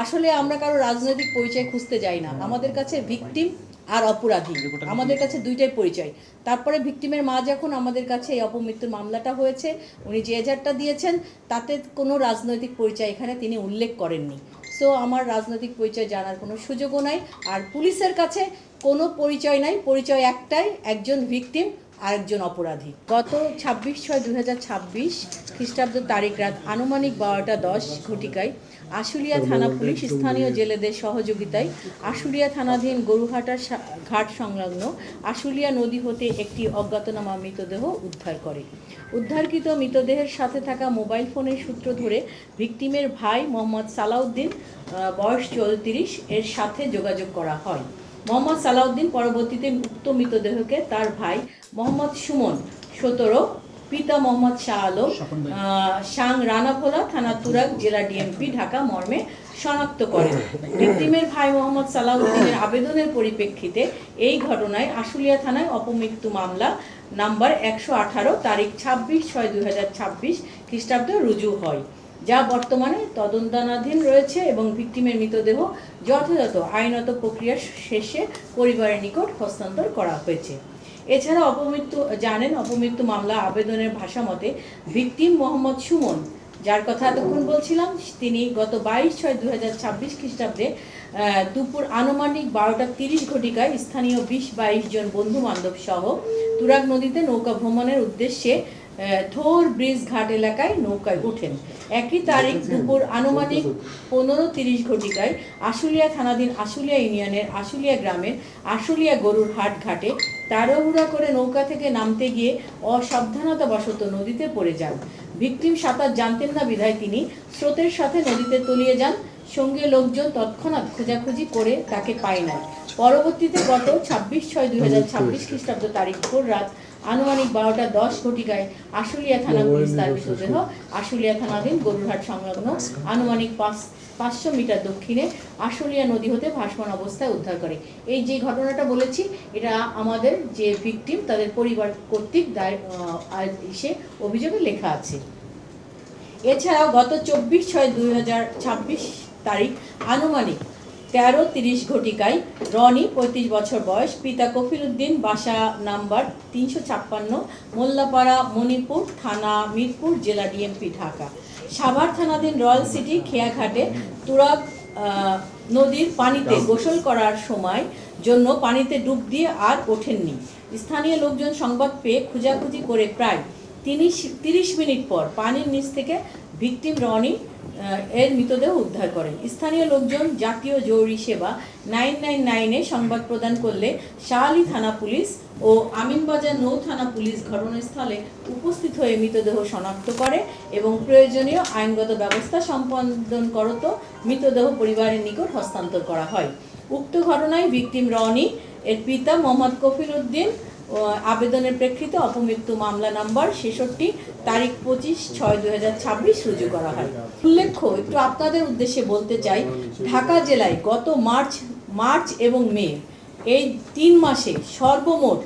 আসলে আমরা কারো রাজনৈতিক পরিচয় খুঁজতে যাই না, আমাদের কাছে ভিকটিম আর অপরাধী আমাদের কাছে দুইটাই পরিচয়। তারপরে ভিকটিমের মা যখন আমাদের কাছে এই অপমৃত্যুর মামলাটা হয়েছে, উনি যে এজাহারটা দিয়েছেন তাতে কোনো রাজনৈতিক পরিচয় এখানে তিনি উল্লেখ করেননি। সো আমার রাজনৈতিক পরিচয় জানার কোনো সুযোগও নাই। আর পুলিশের কাছে কোনো পরিচয় নাই, পরিচয় একটাই, একজন ভিকটিম আর একজন অপরাধী। গত 26/6/2026 খ্রিস্টাব্দ তারিখ রাত আনুমানিক 12:10 ঘটিকায় আশুলিয়া থানা পুলিশ স্থানীয় জেলেদের সহযোগিতায় আশুলিয়া থানাধীন গরুহাটা ঘাট সংলগ্ন আশুলিয়া নদী হতে একটি অজ্ঞাতনামা মৃতদেহ উদ্ধার করে। উদ্ধারকৃত মৃতদেহের সাথে থাকা মোবাইল ফোনের সূত্র ধরে ভিকটিমের ভাই মোহাম্মদ সালাউদ্দিন, বয়স 34, এর সাথে যোগাযোগ করা হয়। মোহাম্মদ সালাউদ্দিন পরবর্তীতে উক্ত মৃতদেহকে তার ভাই মোহাম্মদ সুমন, 17, পিতা মোহাম্মদ শাহ আলম, সাং রানাভোলা, থানা তুরাগ, জেলা ডিএমপি, ঢাকা মর্মে শনাক্ত করেন। ভিকটিমের ভাই মোহাম্মদ সালাউদ্দিনের আবেদনের পরিপ্রেক্ষিতে এই ঘটনায় আশুলিয়া থানায় অপমৃত্যু মামলা নাম্বার 118 তারিখ 26/6/2026 খ্রিস্টাব্দ রুজু হয়, যা বর্তমানে তদন্তাধীন রয়েছে এবং ভিকটিমের মৃতদেহ যথাযথ আইনত প্রক্রিয়া শেষে পরিবারের নিকট হস্তান্তর করা হয়েছে। এছাড়া অপমৃত্যু মামলা আবেদনের ভাষামতে ভিকটিম মোহাম্মদ সুমন, যার কথা এতক্ষণ বলছিলাম, তিনি গত 22/6/2026 খ্রিস্টাব্দে দুপুর আনুমানিক 12:30 ঘটিকায় স্থানীয় 20-22 জন বন্ধু বান্ধব সহ তুরাগ নদীতে নৌকা ভ্রমণের উদ্দেশ্যে থোর ব্রিজ ঘাট এলাকায় নৌকায় ওঠেন। একই তারিখ দুপুর আনুমানিক 15:30 ঘটিকায় আশুলিয়া থানাধীন আশুলিয়া ইউনিয়নের আশুলিয়া গ্রামের আশুলিয়া গরুর হাট ঘাটে তাড়াহুড়া করে নৌকা থেকে নামতে গিয়ে অসাবধানতাবশত নদীতে পড়ে যান। ভিকটিম সাঁতার জানতেন না বিধায় তিনি স্রোতের সাথে নদীতে তলিয়ে যান। সঙ্গে লোকজন তৎক্ষণাৎ খোঁজাখুঁজি করে তাকে পায় না। পরবর্তীতে গত 26/6/2026 খ্রিস্টাব্দ তারিখ ভোর রাত আনুমানিক 12:10 ঘটিকায় আশুলিয়া থানা পুলিশ তার মৃতদেহ আশুলিয়া থানাধীন গরুরহাট সংলগ্ন আনুমানিক 500 মিটার দক্ষিণে আশুলিয়া নদী হতে ভাসমান অবস্থায় উদ্ধার করে। এই যে ঘটনাটা বলেছি, এটা আমাদের যে ভিকটিম তাদের পরিবার কর্তৃক অভিযোগে লেখা আছে। এছাড়াও গত 24/6/2026 তারিখ আনুমানিক 13:30 ঘটিকায় রনি, 35 বছর বয়স, পিতা কফিল উদ্দিন, বাসা নাম্বার 356, মোল্লাপাড়া, মণিপুর, থানা মিরপুর, জেলা ডিএমপি, ঢাকা, সাভার থানাধীন রয়্যাল সিটি খেয়াঘাটে তুরাগ নদীর পানিতে গোসল করার সময় জন্য পানিতে ডুব দিয়ে আর ওঠেননি। স্থানীয় লোকজন সংবাদ পেয়ে খোঁজাখুঁজি করে প্রায় 30 মিনিট পর পানির নিচ থেকে ভিকটিম রনি এর মৃতদেহ উদ্ধার করেন। স্থানীয় লোকজন জাতীয় জরুরি সেবা 999-এ সংবাদ প্রদান করলে শাহআলী থানা পুলিশ ও আমিনবাজার নৌ থানা পুলিশ ঘটনাস্থলে উপস্থিত হয়ে মৃতদেহ শনাক্ত করে এবং প্রয়োজনীয় আইনগত ব্যবস্থা সম্পাদন করত মৃতদেহ পরিবারের নিকট হস্তান্তর করা হয়। উক্ত ঘটনায় ভিকটিম রনি এর পিতা মোহাম্মদ কফিল উদ্দিন আবেদনের প্রেক্ষিতে অপমৃত্যু মামলা নাম্বার 66 তারিখ 25/6/2026 রুজু করা হয়। উল্লেখ্য, একটু আপনাদের উদ্দেশ্যে বলতে চাই, ঢাকা জেলায় গত মার্চ এবং মে এই 3 মাসে সর্বমোট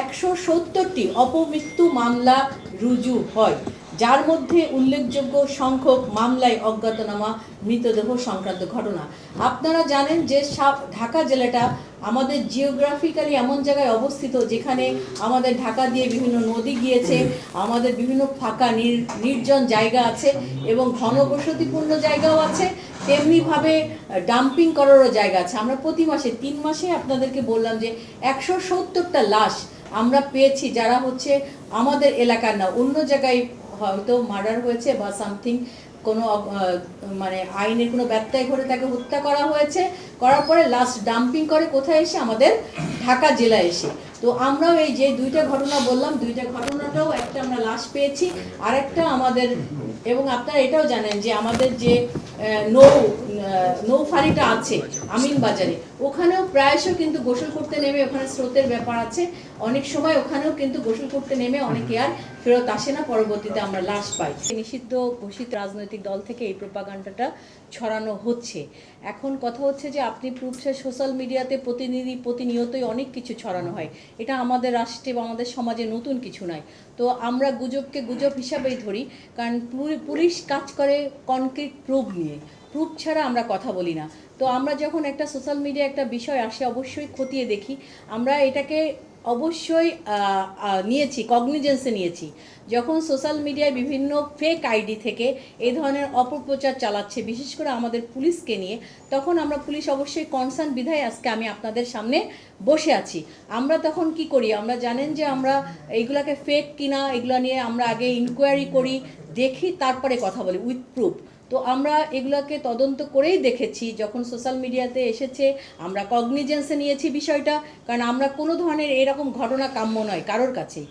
170টি অপমৃত্যু মামলা রুজু হয়, যার মধ্যে উল্লেখযোগ্য সংখ্যক মামলায় অজ্ঞাতনামা মৃতদেহ সংক্রান্ত ঘটনা। আপনারা জানেন যে ঢাকা জেলাটা আমাদের জিওগ্রাফিক্যালি এমন জায়গায় অবস্থিত যেখানে আমাদের ঢাকা দিয়ে বিভিন্ন নদী গিয়েছে, আমাদের বিভিন্ন ফাঁকা নির্জন জায়গা আছে এবং ঘনবসতিপূর্ণ জায়গাও আছে, তেমনিভাবে ডাম্পিং করারও জায়গা আছে। আমরা প্রতি মাসে 3 মাসে আপনাদেরকে বললাম যে 170টা লাশ আমরা পেয়েছি, যারা হচ্ছে আমাদের এলাকার না, অন্য জায়গায় হয়তো মার্ডার হয়েছে বা সামথিং, কোনো মানে আইনের কোনো ব্যত্যয় ঘটে তাকে হত্যা করা হয়েছে, করার পরে লাস্ট ডাম্পিং করে কোথায় এসে, আমাদের ঢাকা জেলায় এসে। তো আমরাও এই যে 2টা ঘটনা বললাম, 2টা ঘটনাটাও, একটা আমরা লাশ পেয়েছি, আরেকটা আমাদের, এবং আপনারা এটাও জানেন যে আমাদের যে নৌফারিটা আছে আমিনবাজারে, ওখানেও প্রায়শই কিন্তু গোসল করতে নেমে, ওখানে স্রোতের ব্যাপার আছে, অনেক সময় ওখানেও কিন্তু গোসল করতে নেমে অনেকে আর ফেরত আসে না, পরবর্তীতে আমরা লাশ পাই। নিষিদ্ধ ঘোষিত রাজনৈতিক দল থেকে এই প্রোপাগান্ডাটা ছড়ানো হচ্ছে। এখন কথা হচ্ছে যে আপনি সোশ্যাল মিডিয়াতে প্রতিনিয়তই অনেক কিছু ছড়ানো হয়, এটা আমাদের রাষ্ট্রে বা আমাদের সমাজে নতুন কিছু নয়। তো আমরা গুজবকে গুজব হিসাবেই ধরি, কারণ পুলিশ কাজ করে কনক্রিট প্রুফ নিয়ে। প্রুফ ছাড়া আমরা কথা বলি না। তো আমরা যখন একটা সোশ্যাল মিডিয়া একটা বিষয় আসে অবশ্যই খতিয়ে দেখি। আমরা এটাকে অবশ্যই নিয়েছি, কগনিজেন্সে নিয়েছি। যখন সোশ্যাল মিডিয়ায় বিভিন্ন ফেক আইডি থেকে এই ধরনের অপপ্রচার চালাচ্ছে, বিশেষ করে আমাদের পুলিশকে নিয়ে, তখন আমরা পুলিশ অবশ্যই কনসার্ন বিধায় আজকে আমি আপনাদের সামনে বসে আছি। আমরা তখন কি করি, আমরা জানেন যে আমরা এইগুলাকে ফেক কিনা এগুলো নিয়ে আমরা আগে ইনকোয়ারি করি, দেখি, তারপরে কথা বলি উইথ প্রুফ। তো আমরা এগুলোকে তদন্ত করেই দেখেছি, যখন সোশ্যাল মিডিয়াতে এসেছে আমরা কগনিজেন্সে নিয়েছি বিষয়টা, কারণ আমরা কোনো ধরনের এরকম ঘটনা কাম্য নয় কারোর কাছেই।